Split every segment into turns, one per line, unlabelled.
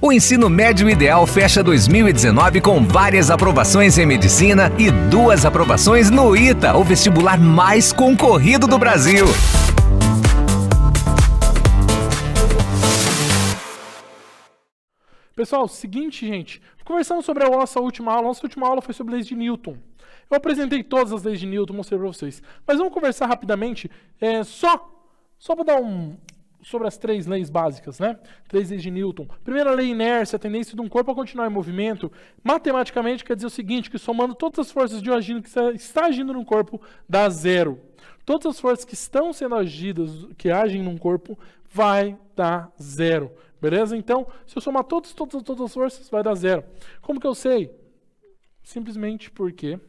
O ensino médio ideal fecha 2019 com várias aprovações em medicina e 2 aprovações no ITA, o vestibular mais concorrido do Brasil.
Pessoal, seguinte, gente, conversando sobre a nossa última aula foi sobre leis de Newton. Eu apresentei todas as leis de Newton, mostrei para vocês. Mas vamos conversar rapidamente, só para dar sobre as 3 leis básicas, né? 3 leis de Newton. Primeira lei, inércia, a tendência de um corpo a continuar em movimento. Matematicamente quer dizer o seguinte, que somando todas as forças de um agente que está agindo num corpo, dá 0. Todas as forças que estão sendo agidas, que agem num corpo, vai dar 0. Beleza? Então, se eu somar todas as forças, vai dar 0. Como que eu sei? Simplesmente porque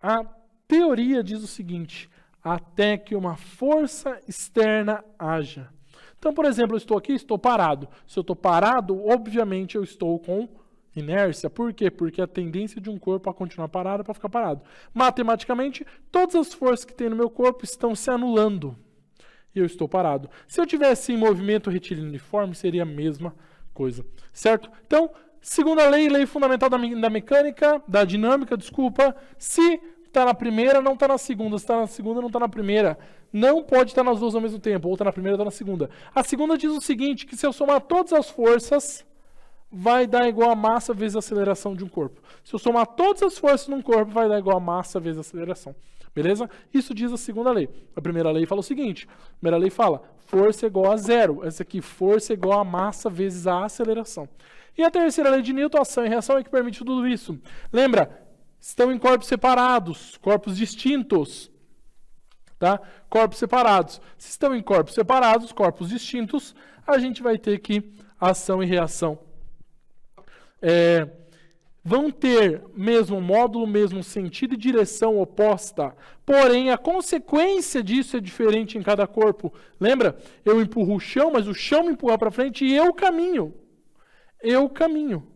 a teoria diz o seguinte: até que uma força externa haja. Então, por exemplo, eu estou aqui, estou parado. Se eu estou parado, obviamente eu estou com inércia. Por quê? Porque a tendência de um corpo a continuar parado é para ficar parado. Matematicamente, todas as forças que tem no meu corpo estão se anulando. E eu estou parado. Se eu tivesse em movimento retilíneo uniforme, seria a mesma coisa. Certo? Então, segunda lei, lei fundamental da mecânica, da dinâmica, desculpa. Se está na primeira, não está na segunda. Se está na segunda, não está na primeira. Não pode estar nas duas ao mesmo tempo. Ou está na primeira, ou está na segunda. A segunda diz o seguinte, que se eu somar todas as forças, vai dar igual a massa vezes a aceleração de um corpo. Se eu somar todas as forças num corpo, vai dar igual a massa vezes a aceleração. Beleza? Isso diz a segunda lei. A primeira lei fala o seguinte. A primeira lei fala, força é igual a 0. Essa aqui, força é igual a massa vezes a aceleração. E a terceira lei de Newton, ação e reação, é que permite tudo isso. Lembra? Estão em corpos separados, corpos distintos. Tá? Corpos separados. Se estão em corpos separados, corpos distintos, a gente vai ter que ação e reação vão ter mesmo módulo, mesmo sentido e direção oposta. Porém, a consequência disso é diferente em cada corpo. Lembra? Eu empurro o chão, mas o chão me empurra para frente e eu caminho. Eu caminho.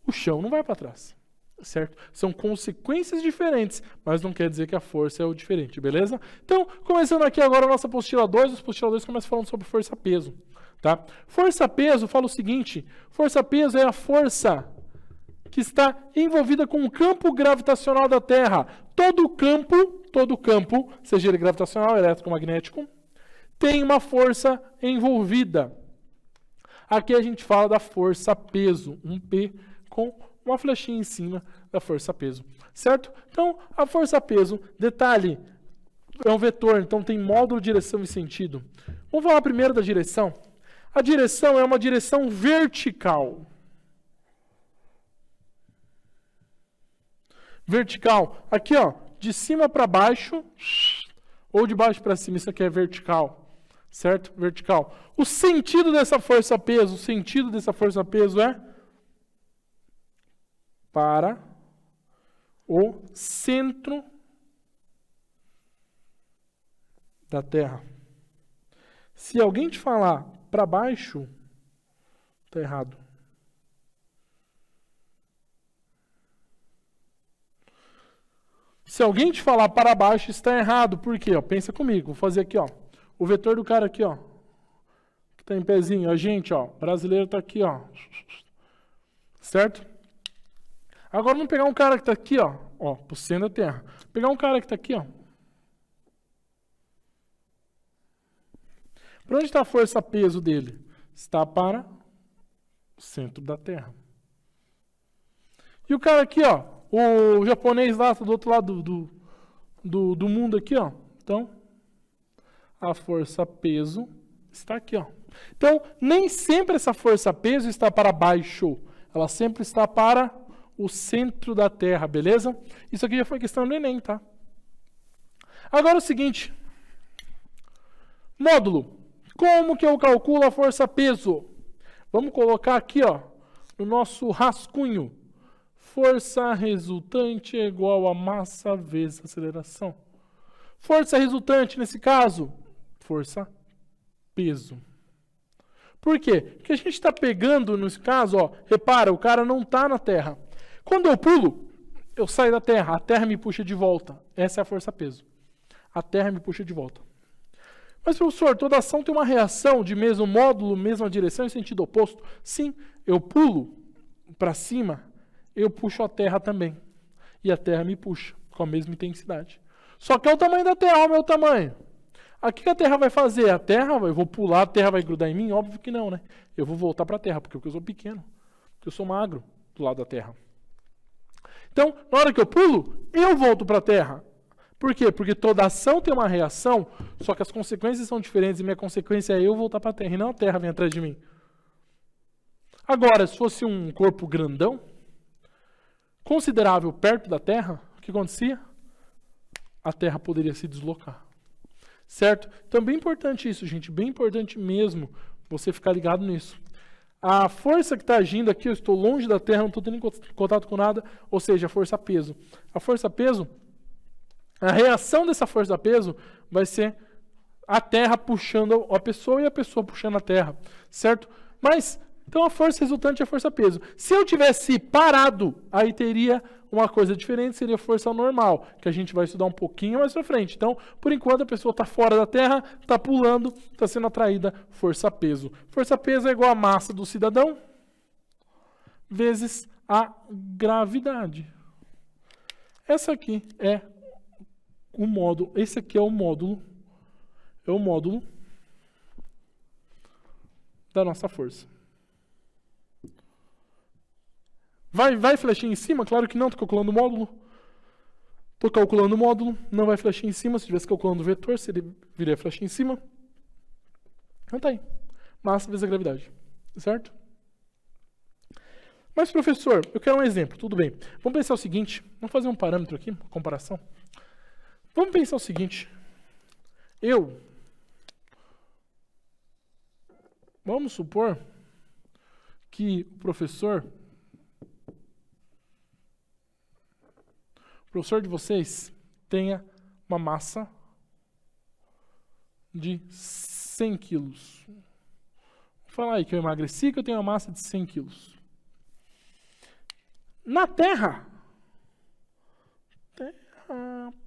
O chão não vai para trás. Certo? São consequências diferentes, mas não quer dizer que a força é o diferente, beleza? Então, começando aqui agora a nossa apostila 2, os apostila 2 começam falando sobre força-peso. Tá? Força-peso fala o seguinte, força-peso é a força que está envolvida com o campo gravitacional da Terra. Todo campo, seja ele gravitacional, eletromagnético, tem uma força envolvida. Aqui a gente fala da força-peso, um P com uma flechinha em cima da força-peso, certo? Então, a força-peso, detalhe, é um vetor, então tem módulo, direção e sentido. Vamos falar primeiro da direção. A direção é uma direção vertical. Vertical. Aqui, ó, de cima para baixo, ou de baixo para cima, isso aqui é vertical. Certo? Vertical. O sentido dessa força-peso, é para o centro da Terra. Se alguém te falar para baixo, está errado. Se alguém te falar para baixo, está errado. Por quê? Ó, pensa comigo. Vou fazer aqui, ó. O vetor do cara aqui, ó. Que está em pezinho. A gente, ó. Brasileiro está aqui, ó. Certo? Agora vamos pegar um cara que está aqui, ó. Ó, pro centro da Terra. Pegar um cara que está aqui, ó. Para onde está a força-peso dele? Está para o centro da Terra. E o cara aqui, ó. O japonês lá, do outro lado do mundo aqui, ó. Então, a força-peso está aqui, ó. Então, nem sempre essa força-peso está para baixo. Ela sempre está para o centro da Terra, beleza? Isso aqui já foi questão do Enem, tá? Agora o seguinte. Módulo. Como que eu calculo a força-peso? Vamos colocar aqui, ó, no nosso rascunho. Força resultante é igual a massa vezes aceleração. Força resultante, nesse caso, força-peso. Por quê? Porque a gente está pegando, nesse caso, ó, repara, o cara não está na Terra. Quando eu pulo, eu saio da Terra, a Terra me puxa de volta. Essa é a força-peso. A Terra me puxa de volta. Mas, professor, toda ação tem uma reação de mesmo módulo, mesma direção em sentido oposto. Sim, eu pulo para cima, eu puxo a Terra também. E a Terra me puxa com a mesma intensidade. Só que é o tamanho da Terra, olha o meu tamanho. Aqui que a Terra vai fazer? Eu vou pular, a Terra vai grudar em mim? Óbvio que não, né? Eu vou voltar para a Terra, porque eu sou pequeno. Porque eu sou magro do lado da Terra. Então, na hora que eu pulo, eu volto para a Terra. Por quê? Porque toda ação tem uma reação, só que as consequências são diferentes e minha consequência é eu voltar para a Terra e não a Terra vir atrás de mim. Agora, se fosse um corpo grandão, considerável perto da Terra, o que acontecia? A Terra poderia se deslocar. Certo? Então é bem importante isso, gente. Bem importante mesmo você ficar ligado nisso. A força que está agindo aqui, eu estou longe da Terra, não estou tendo contato com nada, ou seja, a força-peso. A força-peso, a reação dessa força-peso vai ser a Terra puxando a pessoa e a pessoa puxando a Terra. Certo? Mas, então a força resultante é a força-peso. Se eu tivesse parado, aí teria uma coisa diferente, seria força normal, que a gente vai estudar um pouquinho mais pra frente. Então, por enquanto, a pessoa está fora da Terra, está pulando, está sendo atraída, força-peso. Força-peso é igual a massa do cidadão vezes a gravidade. Essa aqui é o módulo, esse aqui é o módulo da nossa força. Vai flechinha em cima? Claro que não, estou calculando o módulo. Estou calculando o módulo, não vai flechinha em cima. Se estivesse calculando o vetor, viria flechinha em cima. Então tá aí. Massa vezes a gravidade. Certo? Mas, professor, eu quero um exemplo. Tudo bem. Vamos pensar o seguinte. Vamos fazer um parâmetro aqui, uma comparação. Vamos pensar o seguinte. Vamos supor que o professor de vocês tenha uma massa de 100 quilos. Vou falar aí que eu emagreci, que eu tenho uma massa de 100 quilos. Na Terra,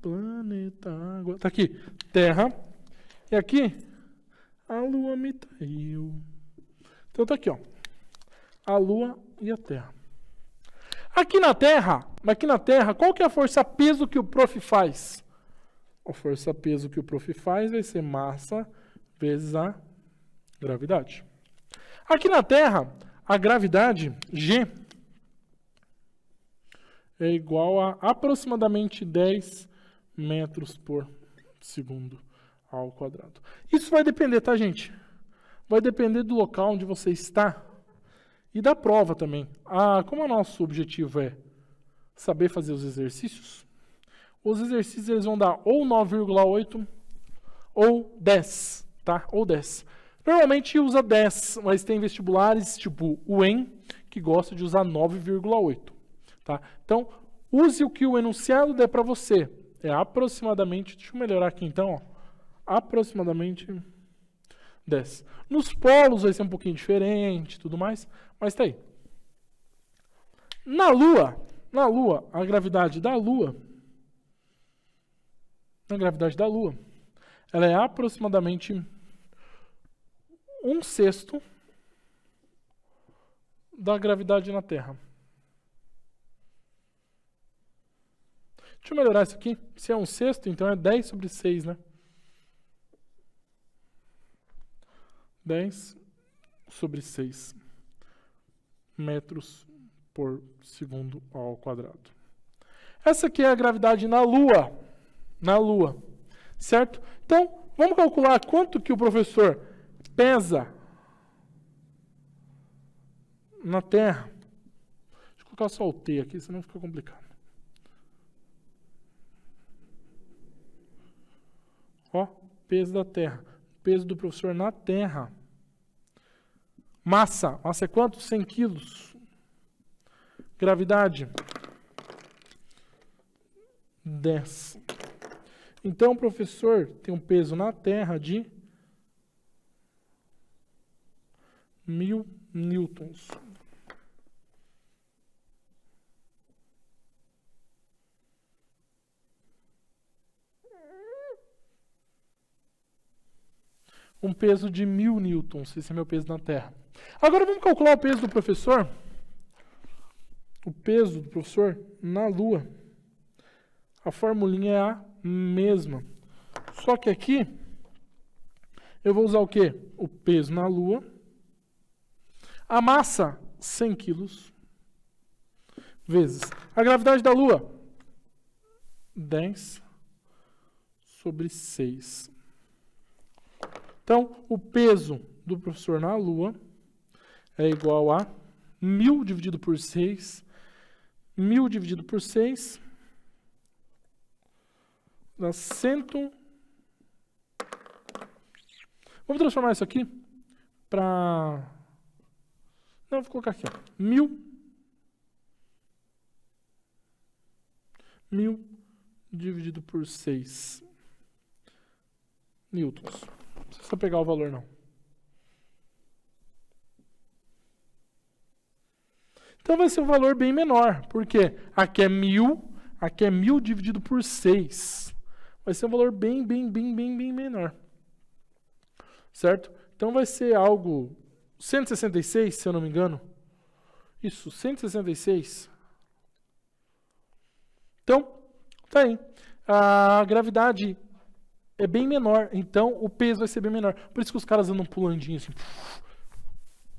planeta, água, tá aqui, Terra, e aqui, a Lua me traiu. Então tá aqui, ó, a Lua e a Terra. Aqui na Terra, qual que é a força-peso que o prof faz? A força-peso que o prof faz vai ser massa vezes a gravidade. Aqui na Terra, a gravidade, G, é igual a aproximadamente 10 metros por segundo ao quadrado. Isso vai depender, tá, gente? Vai depender do local onde você está. E da prova também. Como o nosso objetivo é saber fazer os exercícios eles vão dar ou 9,8 ou 10, tá? Ou 10. Normalmente usa 10, mas tem vestibulares tipo o EM que gosta de usar 9,8, tá? Então, use o que o enunciado der para você. É aproximadamente, deixa eu melhorar aqui então, ó, aproximadamente 10. Nos polos vai ser um pouquinho diferente, tudo mais, mas tá aí. Na Lua, a gravidade da Lua, ela é aproximadamente 1/6 da gravidade na Terra. Deixa eu melhorar isso aqui. Se é 1/6, então é 10/6, né? 10/6 metros por segundo ao quadrado. Essa aqui é a gravidade na Lua. Certo? Então, vamos calcular quanto que o professor pesa na Terra. Deixa eu colocar só o T aqui, senão fica complicado. Ó, peso da Terra. Peso do professor na Terra. Massa é quanto? 100 quilos. Gravidade? 10. Então, o professor tem um peso na Terra de 1000 newtons. um peso de 1000 newtons. Esse é meu peso na Terra. Agora vamos calcular o peso do professor. O peso do professor na Lua. A formulinha é a mesma. Só que aqui eu vou usar o quê? O peso na Lua. A massa, 100 quilos. Vezes a gravidade da Lua, 10/6. Então, o peso do professor na Lua é igual a 1000 dividido por 6. 1000 dividido por 6 dá 100. Vamos transformar isso aqui para... Não, vou colocar aqui, ó. 1000 dividido por 6 newtons. Não precisa pegar o valor, não. Então vai ser um valor bem menor. Por quê? Aqui é 1000, aqui é 1000 dividido por 6. Vai ser um valor bem menor. Certo? Então vai ser algo 166, se eu não me engano. Isso, 166. Então, tá aí. A gravidade é bem menor, então o peso vai ser bem menor. Por isso que os caras andam pulandinho assim.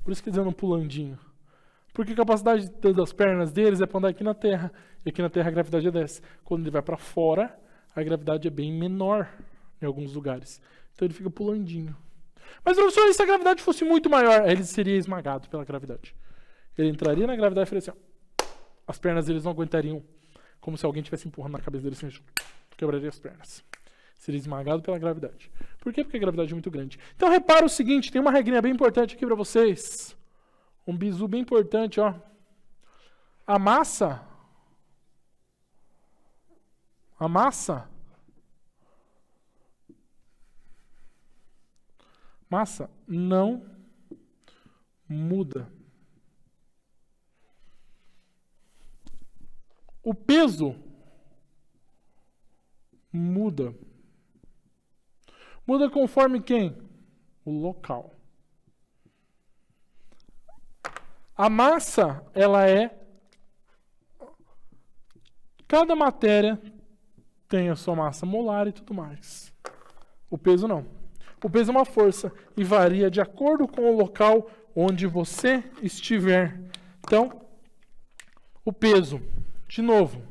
Por isso que eles andam pulandinho. Porque a capacidade das pernas deles é para andar aqui na Terra. E aqui na Terra a gravidade é dessa. Quando ele vai para fora, a gravidade é bem menor em alguns lugares. Então ele fica pulandinho. Mas, professor, se a gravidade fosse muito maior, ele seria esmagado pela gravidade. Ele entraria na gravidade e faria assim, ó. As pernas deles não aguentariam. Como se alguém estivesse empurrando na cabeça dele assim, quebraria as pernas. Seria esmagado pela gravidade. Por quê? Porque a gravidade é muito grande. Então repara o seguinte, tem uma regrinha bem importante aqui para vocês. Um bizu bem importante, ó. A massa não muda. O peso muda. Muda conforme quem? O local. A massa, ela é... Cada matéria tem a sua massa molar e tudo mais. O peso não. O peso é uma força e varia de acordo com o local onde você estiver. Então, o peso... De novo,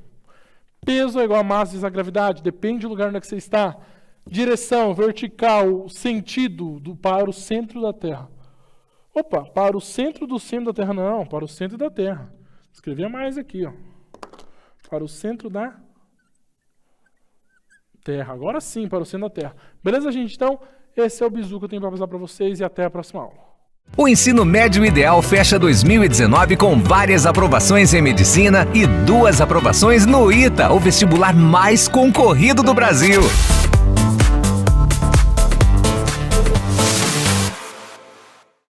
peso é igual a massa vezes a gravidade, depende do lugar onde é que você está. Direção, vertical, sentido para o centro da Terra. Opa, para o centro do centro da Terra não, para o centro da Terra. Escrevia mais aqui, ó. Para o centro da Terra. Agora sim, para o centro da Terra. Beleza, gente? Então, esse é o bizu que eu tenho para avisar para vocês e até a próxima aula.
O Ensino Médio Ideal fecha 2019 com várias aprovações em medicina e 2 aprovações no ITA, o vestibular mais concorrido do Brasil.